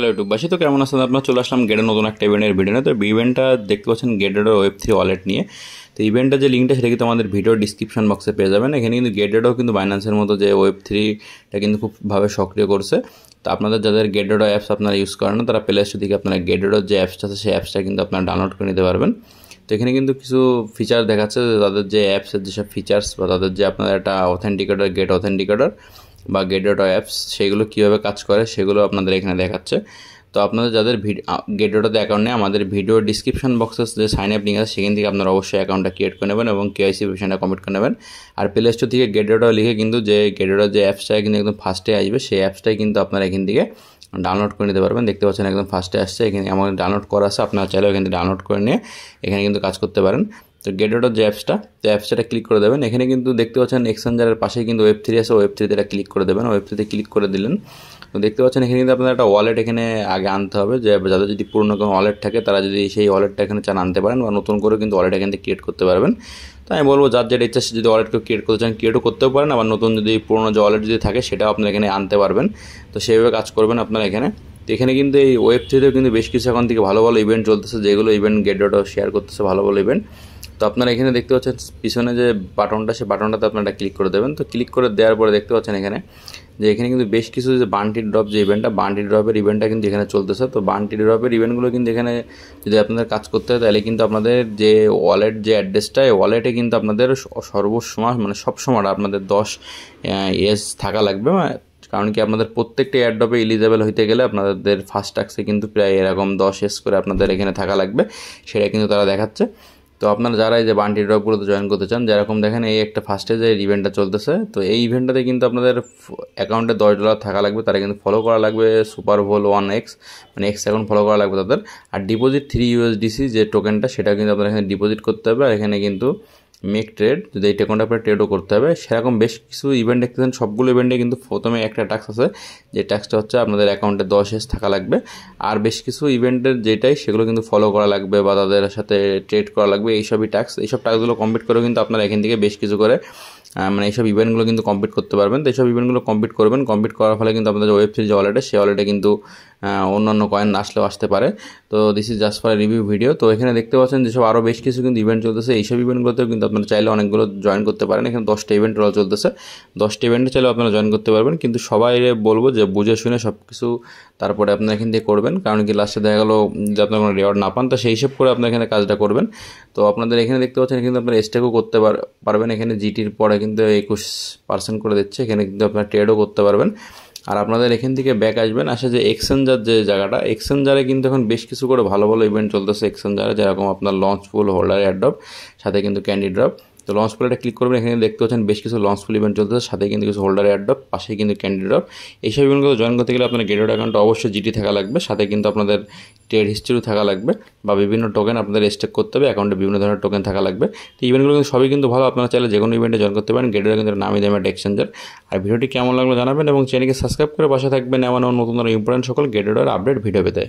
Hello ইউটিউববাসী, তো কেমন আছেন আপনারা? চলে আসলাম গেটের নতুন একটা ইভেন্টের ভিডিও নিয়ে। তো ইভেন্টটা দেখতে পাচ্ছেন গেটের ওয়েব3 ওয়ালেট নিয়ে। তো ইভেন্টের যে লিঙ্কটা সেটা কিন্তু আমাদের ভিডিও ডিসক্রিপশন বক্সে পেয়ে যাবেন। এখানে কিন্তু গেটেডও কিন্তু বাইন্যান্সের মতো যে ওয়েব3টা কিন্তু খুবভাবে সক্রিয় করছে। তো আপনাদের যাদের গেটেডো অ্যাপস আপনারা ইউজ করেন না, তারা প্লে স্টোর থেকে আপনারা গেটেডোর যে অ্যাপসটা আছে সেই অ্যাপসটা কিন্তু আপনারা ডাউনলোড করে নিতে পারবেন। তো এখানে কিন্তু কিছু ফিচার দেখাচ্ছে যে তাদের যে অ্যাপসের যেসব ফিচার্স বা তাদের যে আপনাদের একটা অথেন্টিকেটর, গেট অথেন্টিকেটর বা গেটেডো অ্যাপস সেগুলো কীভাবে কাজ করে সেগুলো আপনাদের এখানে দেখাচ্ছে। তো আপনাদের যাদের গেটেডোতে অ্যাকাউন্ট নেই, আমাদের ভিডিও ডিসক্রিপশন বক্সে যে সাইন আপ লিঙ্ক আছে সেখান থেকে আপনারা অবশ্যই অ্যাকাউন্টটা ক্রিয়েট করে নেবেন এবং কেওয়াইসি ভেরিফিকেশনটা কমপ্লিট করে নেবেন। আর প্লে স্টোর থেকে গেটেডো লিখে কিন্তু যে গেটেডো যে অ্যাপসটা কিন্তু একদম ফার্স্টে আসবে সেই অ্যাপসটাই কিন্তু আপনারা এখান থেকে ডাউনলোড করে নিতে পারবেন। দেখতে পাচ্ছেন একদম ফার্স্টে আসছে, এখানে আমাদের ডাউনলোড করা আছে, আপনারা চাইলেও এখান থেকে ডাউনলোড করে নিয়ে এখানে কিন্তু কাজ করতে পারেন। তো গেটেডোর যে অ্যাপসটা, তো অ্যাপসটা ক্লিক করে দেবেন। এখানে কিন্তু দেখতে পাচ্ছেন এক্সচেঞ্জারের পাশেই কিন্তু ওয়েব3 আছে, ওয়েব3তে এটা ক্লিক করে দেবেন। ওয়েব3তে ক্লিক করে দিলেন, তো দেখতে পাচ্ছেন এখানে কিন্তু আপনার একটা ওয়ালেট এখানে আগে আনতে হবে। যে যাদের যদি পুরনো কোনো ওয়ালেট থাকে তারা যদি সেই ওয়ালেটটা এখানে চান আনতে পারেন, বা নতুন করে কিন্তু ওয়ালেট এখান থেকে ক্রিয়েট করতে পারবেন। তো আমি বলবো যার যেটা ইচ্ছা যদি ওয়ালেটকে ক্রিয়েট করতে চান ক্রিয়েটও করতেও পারেন, আবার নতুন যদি পুরনো যে ওয়ালেট যদি থাকে সেটাও আপনারা এখানে আনতে পারবেন। তো সেইভাবে কাজ করবেন আপনারা এখানে। তো এখানে কিন্তু এই ওয়েব3তেও কিন্তু বেশ কিছু এখন থেকে ভালো ভালো ইভেন্ট চলতেছে, যেগুলো ইভেন্ট গেটেডো শেয়ার করতেছে ভালো ভালো ইভেন্ট। তো আপনারা এখানে দেখতে পাচ্ছেন পিছনে যে বাটনটা, সেই বাটনটাতে আপনারা ক্লিক করে দেবেন। তো ক্লিক করে দেওয়ার পরে দেখতে পাচ্ছেন এখানে যে এখানে কিন্তু বেশ কিছু যে বান্টি ড্রপ যে ইভেন্টটা, বান্টি ড্রপের ইভেন্টটা কিন্তু এখানে চলতেছে। তো বান্টি ড্রপের ইভেন্টগুলো কিন্তু এখানে যদি আপনাদের কাজ করতে হয় তাহলে কিন্তু আপনাদের যে ওয়ালেট যে অ্যাড্রেসটা, ওয়ালেটে কিন্তু আপনাদের সর্বসময় মানে সবসময় আপনাদের 10 এস থাকা লাগবে। কারণ কি আপনাদের প্রত্যেকটা এয়ারড্রপে এলিজেবল হইতে গেলে আপনাদের ফার্স্ট ট্যাক্সে কিন্তু প্রায় এরকম 10 এস করে আপনাদের এখানে থাকা লাগবে, সেটা কিন্তু তারা দেখাচ্ছে। তো আপনারা যারা এই যে বান্টি ড্রপগুলোতে জয়েন করতে চান, যেরকম দেখেন এই একটা ফার্স্টে যে ইভেন্টটা চলতেছে, তো এই ইভেন্টটাতে কিন্তু আপনাদের অ্যাকাউন্টে $10 থাকা লাগবে, তারা কিন্তু ফলো করা লাগবে সুপারভোল 1x, মানে এক্স অ্যাকাউন্ট ফলো করা লাগবে তাদের। আর ডিপোজিট 3 USDC যে টোকেনটা সেটা কিন্তু আপনারা এখানে ডিপোজিট করতে হবে। আর এখানে কিন্তু মেক ট্রেড, যদি এই টোকেনটা আপনার ট্রেডও করতে হবে। সেরকম বেশ কিছু ইভেন্ট দেখতেছেন, সবগুলো ইভেন্টে কিন্তু প্রথমে একটা ট্যাক্স আছে, যে ট্যাক্সটা হচ্ছে আপনাদের অ্যাকাউন্টে 10 এস থাকা লাগবে। আর বেশ কিছু ইভেন্টের যেটাই সেগুলো কিন্তু ফলো করা লাগবে বা তাদের সাথে ট্রেড করা লাগবে, এইসবই ট্যাক্স। এইসব ট্যাক্সগুলো কমপ্লিট করেও কিন্তু আপনারা এখান থেকে বেশ কিছু করে মানে এইসব ইভেন্টগুলো কিন্তু কমপ্লিট করতে পারবেন। তো এইসব ইভেন্টগুলো কমপ্লিট করবেন, কমপ্লিট করার ফলে কিন্তু আপনাদের ওয়েব3 যে ওয়ালেটে, সেই ওয়ালেটে কিন্তু অন্যান্য কয়েন আসলেও আসতে পারে। তো this is just for review video. তো এখানে দেখতে পাচ্ছেন যেসব আরও বেশ কিছু কিন্তু ইভেন্ট চলতেছে, এইসব ইভেন্টগুলোতেও কিন্তু আপনারা চাইলে অনেকগুলো জয়েন করতে পারেন। এখানে 10টা ইভেন্ট চলতেছে, 10টা ইভেন্টে চাইলে আপনারা জয়েন করতে পারবেন। কিন্তু সবাই বলবো যে বুঝে শুনে সব কিছু তারপরে আপনারা এখান থেকে করবেন, কারণ কি লাস্টে দেখা গেলো যে আপনার কোনো রেওয়ার্ড না পান। তো সেই হিসেব করে আপনার এখানে কাজটা করবেন। তো আপনাদের এখানে দেখতে পাচ্ছেন কিন্তু আপনারা স্টেকও করতে পারবেন। এখানে জিটির পরে কিন্তু 21% করে দিচ্ছে, এখানে কিন্তু আপনারা ট্রেডও করতে পারবেন। আর আপনাদের এখান থেকে ব্যাক আসবেন, আসে যে এক্সচেঞ্জার যে জায়গাটা, এক্সচেঞ্জারে কিন্তু এখন বেশ কিছু করে ভালো ভালো ইভেন্ট চলতেছে এক্সচেঞ্জারে, যেরকম আপনার লঞ্চ ফুল, হোল্ডার এয়ারড্রপ, সাথে কিন্তু ক্যান্ডি ড্রপ। তো লঞ্চ ফুলটা ক্লিক করবেন, এখানে দেখতে পাচ্ছেন বেশ কিছু লঞ্চ ফুল ইভেন্ট চলতেছে, সাথে কিন্তু কিছু হোল্ডার এয়ারড্রপ, পাশেই কিন্তু ক্যান্ডি ড্রপ। এইসব ইভেন্টগুলো জয়েন করতে গেলে আপনার গেটেড অ্যাকাউন্টে অবশ্যই জিটি থাকা লাগবে, সাথে কিন্তু আপনাদের ট্রেড হিস্ট্রিও থাকা লাগবে, বা বিভিন্ন টোকেন আপনাদের স্টেক করতে হবে, অ্যাকাউন্টে বিভিন্ন ধরনের টোকেন থাকা লাগবে। তো ইভেন্টগুলো কিন্তু সবই কিন্তু ভালো, আপনারা চাইলে যে কোনো ইভেন্টে জয়েন করতে পারেন। গেটেড কিন্তু নামই দামি একটা এক্সচেঞ্জার। আর ভিডিওটি কেমন লাগলো জানাবেন এবং চ্যানেলকে সাবস্ক্রাইব করে পাশে থাকবেন এমন নতুন ইম্পর্টেন্ট সকল গেটেডের আপডেট ভিডিও পেতে।